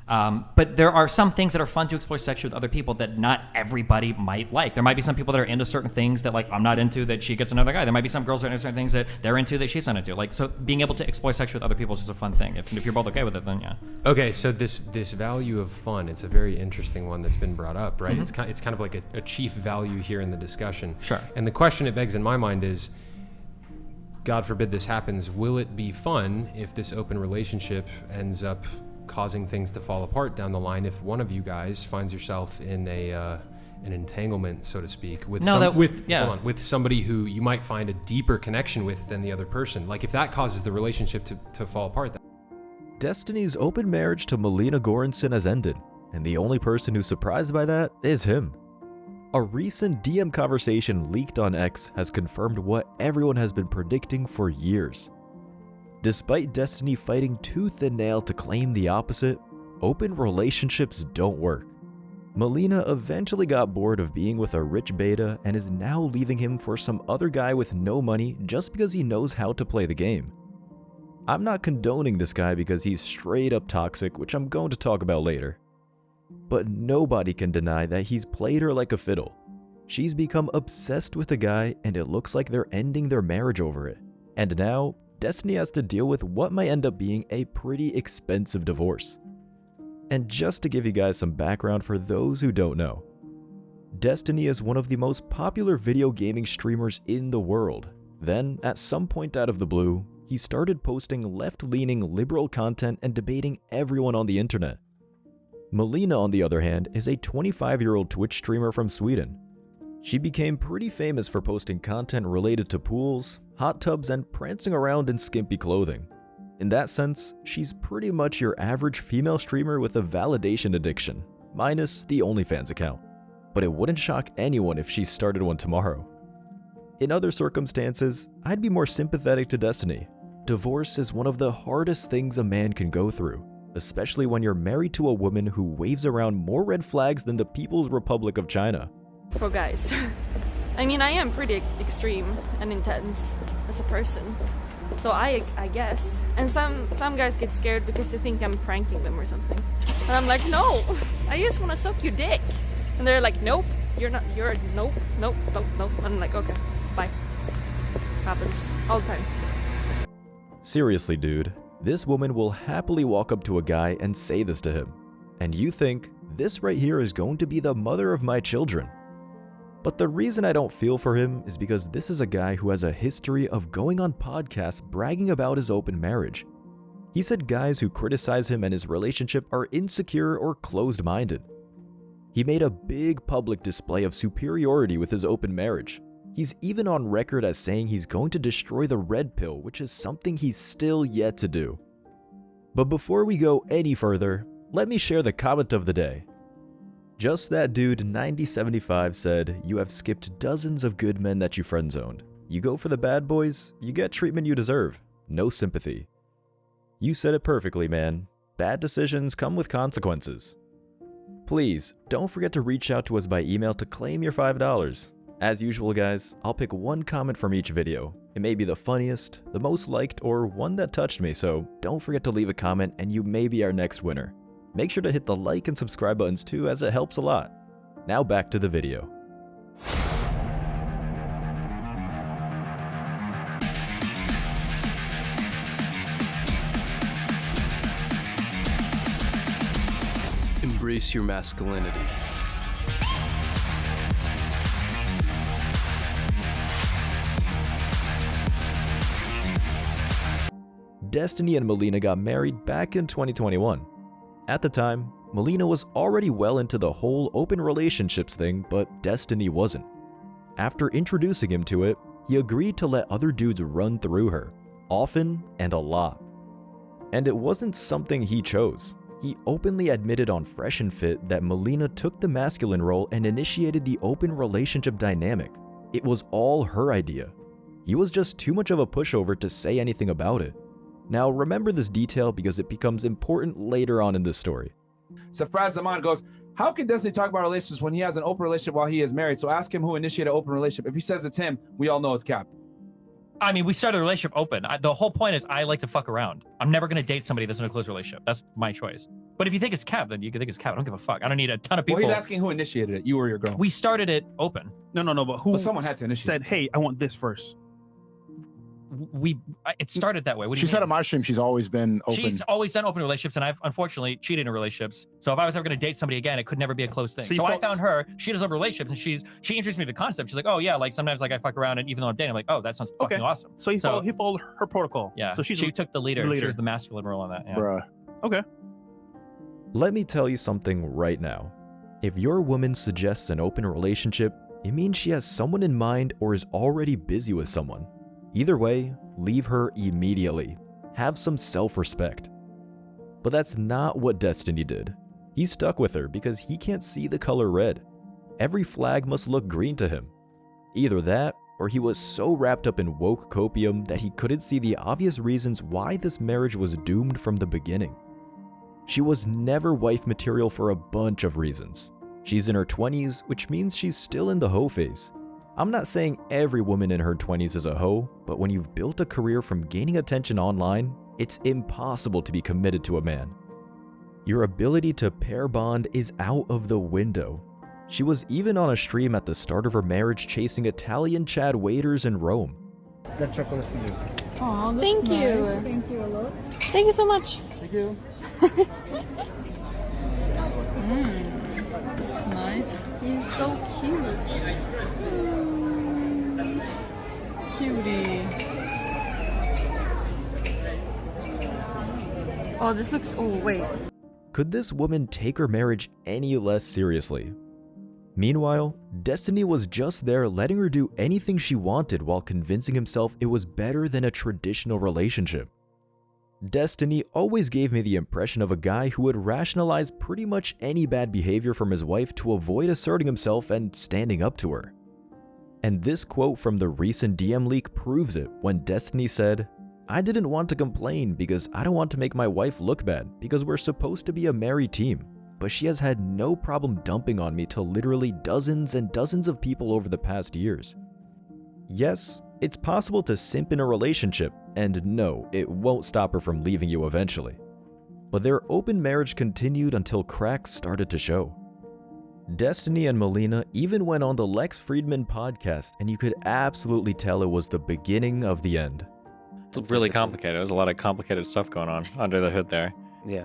But there are some things that are fun to explore sexually with other people that not everybody might like. There might be some people that are into certain things that like I'm not into that she gets another guy. There might be some girls that are into certain things that they're into that she's not into. Like, so being able to explore sex with other people is just a fun thing. If you're both okay with it, then yeah. Okay, so this value of fun, it's a very interesting one that's been brought up, right? Mm-hmm. It's kind of like a chief value here in the discussion. Sure. And the question it begs in my mind is, God forbid this happens, will it be fun if this open relationship ends up causing things to fall apart down the line if one of you guys finds yourself in an entanglement, so to speak, with with somebody who you might find a deeper connection with than the other person? Like if that causes the relationship to fall apart. Destiny's open marriage to Melina Goranson has ended, and the only person who's surprised by that is him. A recent DM conversation leaked on X has confirmed what everyone has been predicting for years. Despite Destiny fighting tooth and nail to claim the opposite, open relationships don't work. Melina eventually got bored of being with a rich beta and is now leaving him for some other guy with no money just because he knows how to play the game. I'm not condoning this guy because he's straight up toxic, which I'm going to talk about later. But nobody can deny that he's played her like a fiddle. She's become obsessed with the guy and it looks like they're ending their marriage over it. And now, Destiny has to deal with what might end up being a pretty expensive divorce. And just to give you guys some background for those who don't know, Destiny is one of the most popular video gaming streamers in the world. Then, at some point out of the blue, he started posting left-leaning liberal content and debating everyone on the internet. Melina, on the other hand, is a 25-year-old Twitch streamer from Sweden. She became pretty famous for posting content related to pools, hot tubs, and prancing around in skimpy clothing. In that sense, she's pretty much your average female streamer with a validation addiction, minus the OnlyFans account. But it wouldn't shock anyone if she started one tomorrow. In other circumstances, I'd be more sympathetic to Destiny. Divorce is one of the hardest things a man can go through, especially when you're married to a woman who waves around more red flags than the People's Republic of China. For guys. I mean, I am pretty extreme and intense as a person. So I guess. And some guys get scared because they think I'm pranking them or something. And I'm like, no, I just want to suck your dick. And they're like, nope, nope. And I'm like, okay, bye. Happens all the time. Seriously, dude, this woman will happily walk up to a guy and say this to him. And you think, this right here is going to be the mother of my children. But the reason I don't feel for him is because this is a guy who has a history of going on podcasts bragging about his open marriage. He said guys who criticize him and his relationship are insecure or closed-minded. He made a big public display of superiority with his open marriage. He's even on record as saying he's going to destroy the red pill, which is something he's still yet to do. But before we go any further, let me share the comment of the day. Just That Dude 9075 said, "You have skipped dozens of good men that you friend-zoned. You go for the bad boys, you get treatment you deserve. No sympathy." You said it perfectly, man. Bad decisions come with consequences. Please, don't forget to reach out to us by email to claim your $5. As usual, guys, I'll pick one comment from each video. It may be the funniest, the most liked, or one that touched me, so don't forget to leave a comment and you may be our next winner. Make sure to hit the like and subscribe buttons too, as it helps a lot. Now back to the video. Embrace your masculinity. Destiny and Melina got married back in 2021. At the time, Melina was already well into the whole open relationships thing, but Destiny wasn't. After introducing him to it, he agreed to let other dudes run through her, often and a lot. And it wasn't something he chose. He openly admitted on Fresh and Fit that Melina took the masculine role and initiated the open relationship dynamic. It was all her idea. He was just too much of a pushover to say anything about it. Now remember this detail because it becomes important later on in this story. Safraz Zaman goes, how can Destiny talk about relationships when he has an open relationship while he is married? So ask him who initiated an open relationship. If he says it's him, we all know it's Cap. I mean, we started a relationship open. The whole point is I like to fuck around. I'm never going to date somebody that's in a close relationship. That's my choice. But if you think it's Kev, then you can think it's Kev. I don't give a fuck. I don't need a ton of people. Well, he's asking who initiated it, you or your girl. We started it open. No, but who But someone had to initiate. said, hey, I want this first? It started that way. What do She you said mean? on my stream she's always been open. She's always done open relationships, and I've unfortunately cheated in relationships. So if I was ever going to date somebody again, it could never be a close thing. So you So I felt- found her. She does open relationships, and she introduced me to the concept. She's like, oh yeah, like sometimes like I fuck around, and even though I'm dating, I'm like, oh, that sounds fucking Okay. awesome. So he followed her protocol. Yeah. So she she's took the leader. the She leader. was the masculine role on that. Yeah. Bruh. okay. Let me tell you something right now. If your woman suggests an open relationship, it means she has someone in mind or is already busy with someone. Either way, leave her immediately. Have some self-respect. But that's not what Destiny did. He stuck with her because he can't see the color red. Every flag must look green to him. Either that, or he was so wrapped up in woke copium that he couldn't see the obvious reasons why this marriage was doomed from the beginning. She was never wife material for a bunch of reasons. She's in her 20s, which means she's still in the hoe phase. I'm not saying every woman in her 20s is a hoe, but when you've built a career from gaining attention online, it's impossible to be committed to a man. Your ability to pair bond is out of the window. She was even on a stream at the start of her marriage chasing Italian Chad waiters in Rome. That chocolate for you. Aw, thank you. Thank you a lot. Thank you so much. Thank you. It's nice. He's so cute. Cutie. Oh, this looks. Oh, wait. Could this woman take her marriage any less seriously? Meanwhile, Destiny was just there letting her do anything she wanted while convincing himself it was better than a traditional relationship. Destiny always gave me the impression of a guy who would rationalize pretty much any bad behavior from his wife to avoid asserting himself and standing up to her. And this quote from the recent DM leak proves it when Destiny said, "I didn't want to complain because I don't want to make my wife look bad because we're supposed to be a married team, but she has had no problem dumping on me to literally dozens and dozens of people over the past years." Yes, it's possible to simp in a relationship, and no, it won't stop her from leaving you eventually. But their open marriage continued until cracks started to show. Destiny and Melina even went on the Lex Friedman podcast, and you could absolutely tell it was the beginning of the end. It's really complicated. There's a lot of complicated stuff going on under the hood there. Yeah.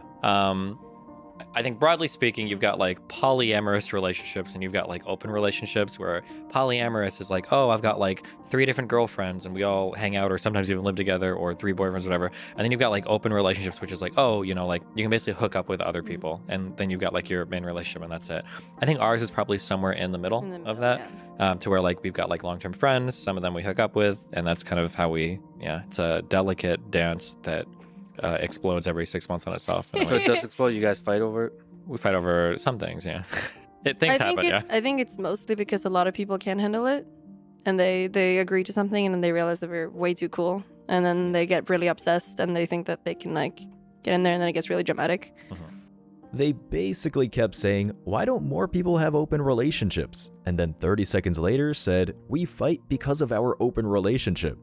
I think broadly speaking, you've got like polyamorous relationships and you've got like open relationships where polyamorous is like, oh, I've got like 3 different girlfriends and we all hang out or sometimes even live together, or 3 boyfriends, whatever. And then you've got like open relationships, which is like, oh, you know, like you can basically hook up with other people and then you've got like your main relationship and that's it. I think ours is probably somewhere in the middle, of that, to where like we've got like long-term friends, some of them we hook up with, and that's kind of how we, it's a delicate dance that explodes every 6 months on itself. So it does explode. You guys fight over it? We fight over some things, yeah. Things happen, yeah. I think it's mostly because a lot of people can't handle it, and they agree to something, and then they realize that we're way too cool, and then they get really obsessed, and they think that they can like get in there, and then it gets really dramatic. They basically kept saying, "Why don't more people have open relationships?" And then 30 seconds later said, "We fight because of our open relationship."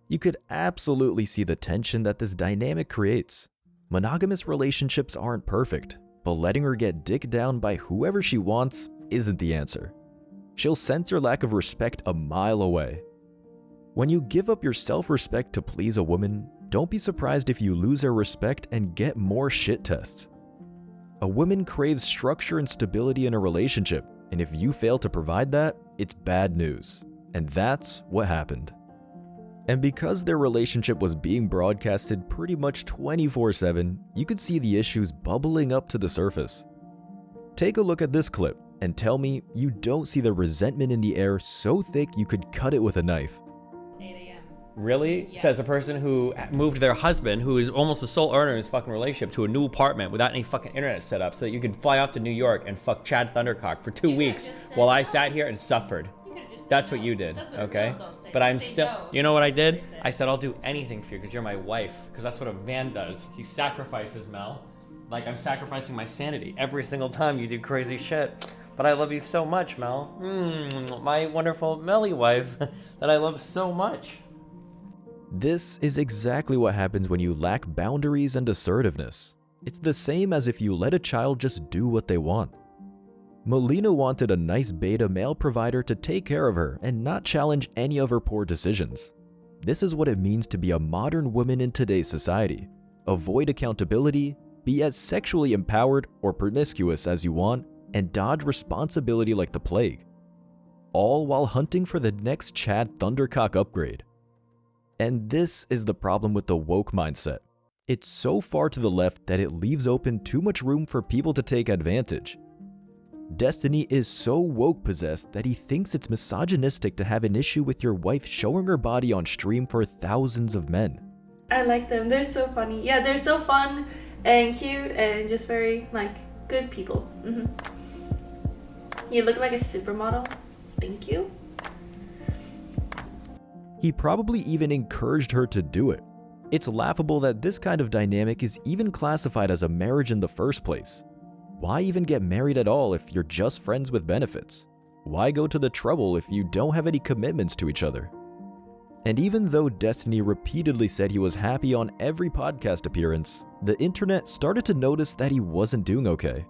You could absolutely see the tension that this dynamic creates. Monogamous relationships aren't perfect, but letting her get dick down by whoever she wants isn't the answer. She'll sense your lack of respect a mile away. When you give up your self-respect to please a woman, don't be surprised if you lose her respect and get more shit tests. A woman craves structure and stability in a relationship, and if you fail to provide that, it's bad news. And that's what happened. And because their relationship was being broadcasted pretty much 24/7, you could see the issues bubbling up to the surface. Take a look at this clip and tell me you don't see the resentment in the air so thick you could cut it with a knife. Really? Yeah. Says a person who moved their husband, who is almost the sole earner in his fucking relationship, to a new apartment without any fucking internet set up so that you could fly off to New York and fuck Chad Thundercock for 2 weeks while I sat here and suffered. That's what you did, okay? But I'm still, you know what I did? I said, I'll do anything for you because you're my wife. Because that's what a man does. He sacrifices, Mel. Like I'm sacrificing my sanity every single time you do crazy shit. But I love you so much, Mel. My wonderful Melly wife that I love so much. This is exactly what happens when you lack boundaries and assertiveness. It's the same as if you let a child just do what they want. Melina wanted a nice beta male provider to take care of her and not challenge any of her poor decisions. This is what it means to be a modern woman in today's society. Avoid accountability, be as sexually empowered or promiscuous as you want, and dodge responsibility like the plague. All while hunting for the next Chad Thundercock upgrade. And this is the problem with the woke mindset. It's so far to the left that it leaves open too much room for people to take advantage. Destiny is so woke possessed that he thinks it's misogynistic to have an issue with your wife showing her body on stream for thousands of men. I like them. They're so funny. Yeah, they're so fun and cute and just very, like, good people. You look like a supermodel. Thank you. He probably even encouraged her to do it. It's laughable that this kind of dynamic is even classified as a marriage in the first place. Why even get married at all if you're just friends with benefits? Why go to the trouble if you don't have any commitments to each other? And even though Destiny repeatedly said he was happy on every podcast appearance, the internet started to notice that he wasn't doing okay.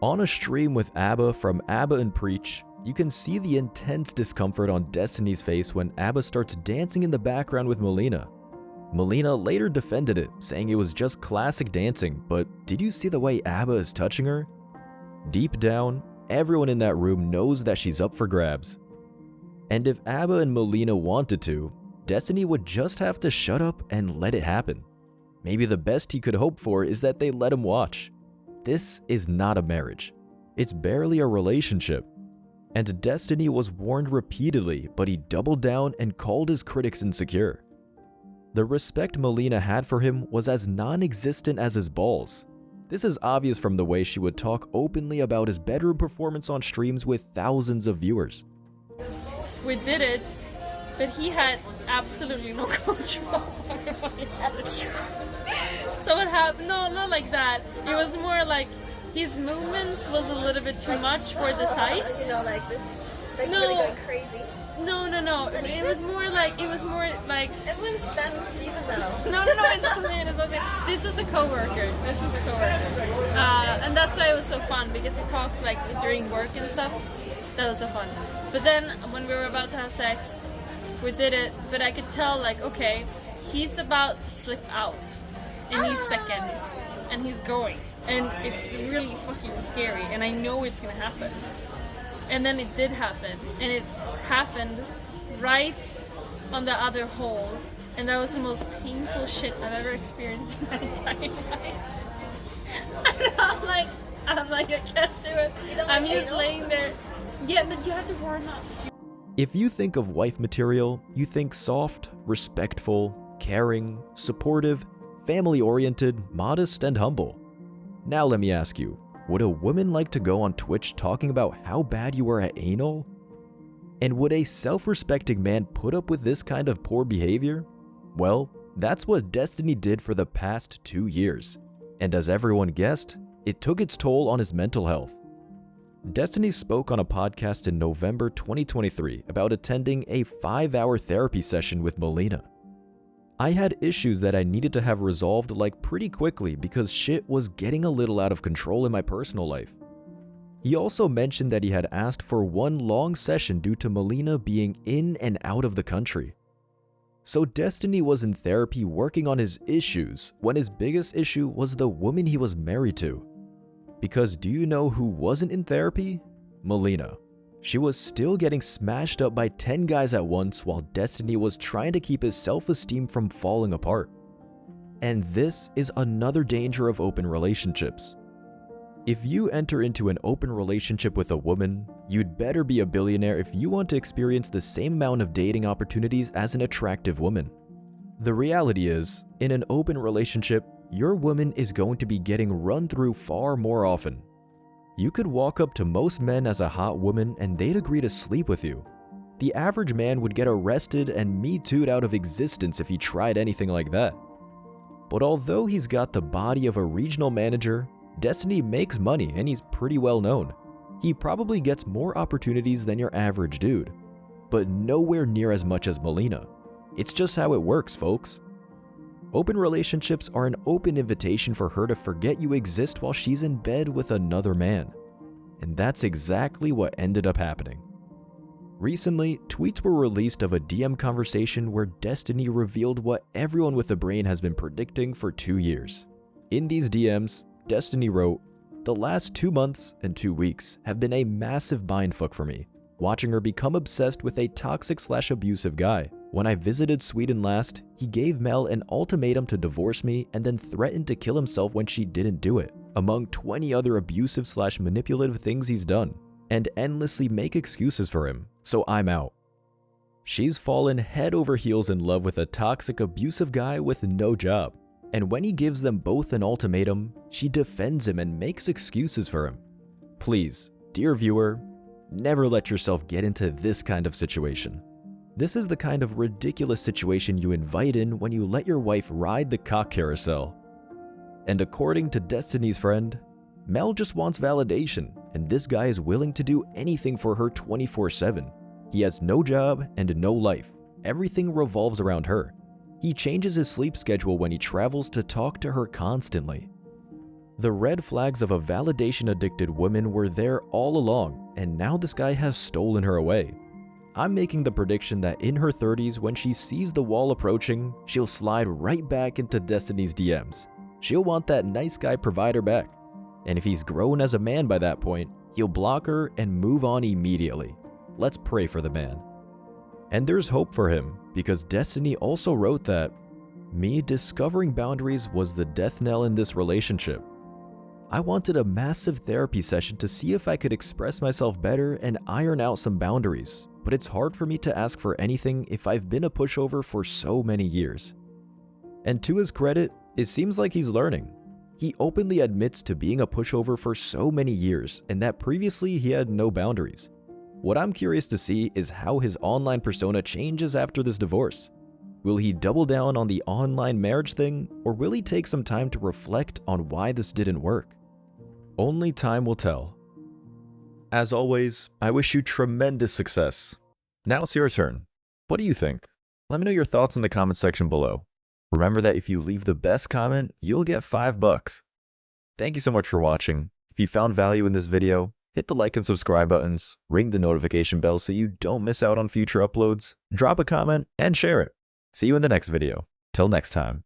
On a stream with ABBA from ABBA and Preach, you can see the intense discomfort on Destiny's face when ABBA starts dancing in the background with Melina. Melina later defended it, saying it was just classic dancing, but did you see the way ABBA is touching her? Deep down, everyone in that room knows that she's up for grabs. And if ABBA and Melina wanted to, Destiny would just have to shut up and let it happen. Maybe the best he could hope for is that they let him watch. This is not a marriage. It's barely a relationship. And Destiny was warned repeatedly, but he doubled down and called his critics insecure. The respect Melina had for him was as non-existent as his balls. This is obvious from the way she would talk openly about his bedroom performance on streams with thousands of viewers. We did it, but he had absolutely no control. So what happened? No, not like that. It was more like his movements was a little bit too much for the size. You know, like this. Like No. really going crazy. No. It was more like Everyone's spamming Steven though. No, it's nothing. This was a coworker. And that's why it was so fun, because we talked like during work and stuff. That was so fun. But then when we were about to have sex, we did it, but I could tell like, okay, he's about to slip out any second, and he's going, and it's really fucking scary, and I know it's gonna happen. And then it did happen, and it happened right on the other hole, and that was the most painful shit I've ever experienced in my entire life. I'm like, I can't do it. I'm just laying there. Yeah, but you have to warm up. If you think of wife material, you think soft, respectful, caring, supportive, family-oriented, modest, and humble. Now let me ask you, would a woman like to go on Twitch talking about how bad you were at anal? And would a self-respecting man put up with this kind of poor behavior? Well, that's what Destiny did for the past 2 years. And as everyone guessed, it took its toll on his mental health. Destiny spoke on a podcast in November 2023 about attending a 5-hour therapy session with Melina. I had issues that I needed to have resolved like pretty quickly because shit was getting a little out of control in my personal life. He also mentioned that he had asked for one long session due to Melina being in and out of the country. So Destiny was in therapy working on his issues when his biggest issue was the woman he was married to. Because do you know who wasn't in therapy? Melina. She was still getting smashed up by 10 guys at once while Destiny was trying to keep his self-esteem from falling apart. And this is another danger of open relationships. If you enter into an open relationship with a woman, you'd better be a billionaire if you want to experience the same amount of dating opportunities as an attractive woman. The reality is, in an open relationship, your woman is going to be getting run through far more often. You could walk up to most men as a hot woman and they'd agree to sleep with you. The average man would get arrested and Me Too'd out of existence if he tried anything like that. But although he's got the body of a regional manager, Destiny makes money and he's pretty well known. He probably gets more opportunities than your average dude, but nowhere near as much as Melina. It's just how it works, folks. Open relationships are an open invitation for her to forget you exist while she's in bed with another man. And that's exactly what ended up happening. Recently, tweets were released of a DM conversation where Destiny revealed what everyone with a brain has been predicting for 2 years. In these DMs, Destiny wrote, "The last 2 months and 2 weeks have been a massive mindfuck for me, watching her become obsessed with a toxic/abusive guy. When I visited Sweden last, he gave Mel an ultimatum to divorce me and then threatened to kill himself when she didn't do it, among 20 other abusive/manipulative things he's done, and endlessly make excuses for him, so I'm out." She's fallen head over heels in love with a toxic, abusive guy with no job. And when he gives them both an ultimatum, she defends him and makes excuses for him. Please, dear viewer, never let yourself get into this kind of situation. This is the kind of ridiculous situation you invite in when you let your wife ride the cock carousel. And according to Destiny's friend, Mel just wants validation, and this guy is willing to do anything for her 24/7. He has no job and no life. Everything revolves around her. He changes his sleep schedule when he travels to talk to her constantly. The red flags of a validation-addicted woman were there all along, and now this guy has stolen her away. I'm making the prediction that in her 30s, when she sees the wall approaching, she'll slide right back into Destiny's DMs. She'll want that nice guy provider back. And if he's grown as a man by that point, he'll block her and move on immediately. Let's pray for the man. And there's hope for him, because Destiny also wrote that, "Me discovering boundaries was the death knell in this relationship. I wanted a massive therapy session to see if I could express myself better and iron out some boundaries, but it's hard for me to ask for anything if I've been a pushover for so many years." And to his credit, it seems like he's learning. He openly admits to being a pushover for so many years and that previously he had no boundaries. What I'm curious to see is how his online persona changes after this divorce. Will he double down on the online marriage thing, or will he take some time to reflect on why this didn't work? Only time will tell. As always, I wish you tremendous success. Now it's your turn. What do you think? Let me know your thoughts in the comment section below. Remember that if you leave the best comment, you'll get $5. Thank you so much for watching. If you found value in this video, hit the like and subscribe buttons, ring the notification bell so you don't miss out on future uploads, drop a comment, and share it. See you in the next video. Till next time.